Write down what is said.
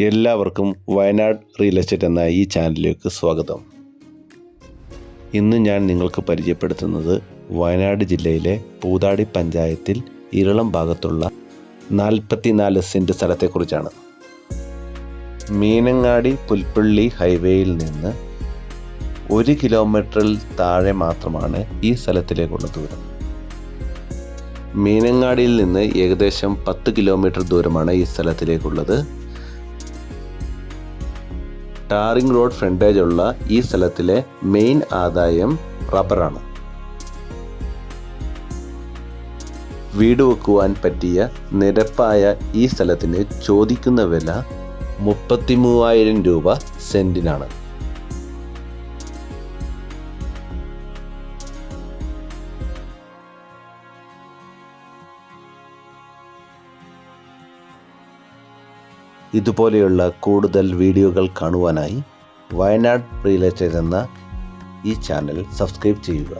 എല്ലാവർക്കും Wayanad real estate എന്ന ഈ ചാനലിലേക്ക് സ്വാഗതം. ഇന്ന് ഞാൻ നിങ്ങൾക്ക് പരിചയപ്പെടുത്തുന്നത് വയനാട് ജില്ലയിലെ പൂതാടി പഞ്ചായത്തിൽ ഇരളം ഭാഗത്തുള്ള 44 സെൻറ്റ് സ്ഥലത്തെക്കുറിച്ചാണ്. മീനങ്ങാടി പുൽപ്പള്ളി ഹൈവേയിൽ നിന്ന് 1 കിലോമീറ്ററിൽ താഴെ മാത്രമാണ് ഈ സ്ഥലത്തിലേക്കുള്ള ദൂരം. മീനങ്ങാടിയിൽ നിന്ന് ഏകദേശം 10 കിലോമീറ്റർ ദൂരമാണ് ഈ സ്ഥലത്തിലേക്കുള്ളത്. ടാറിംഗ് റോഡ് ഫ്രണ്ടേജ് ഉള്ള ഈ സ്ഥലത്തിലെ മെയിൻ ആദായം റബ്ബറാണ്. വീട് വെക്കുവാൻ പറ്റിയ നിരപ്പായ ഈ സ്ഥലത്തിന് ചോദിക്കുന്ന വില 33,000 രൂപ സെന്റിനാണ്. ഇതുപോലെയുള്ള കൂടുതൽ വീഡിയോകൾ കാണുവാനായി വയനാട് റിയൽ എസ്റ്റേറ്റ് എന്ന ഈ ചാനൽ സബ്സ്ക്രൈബ് ചെയ്യുക.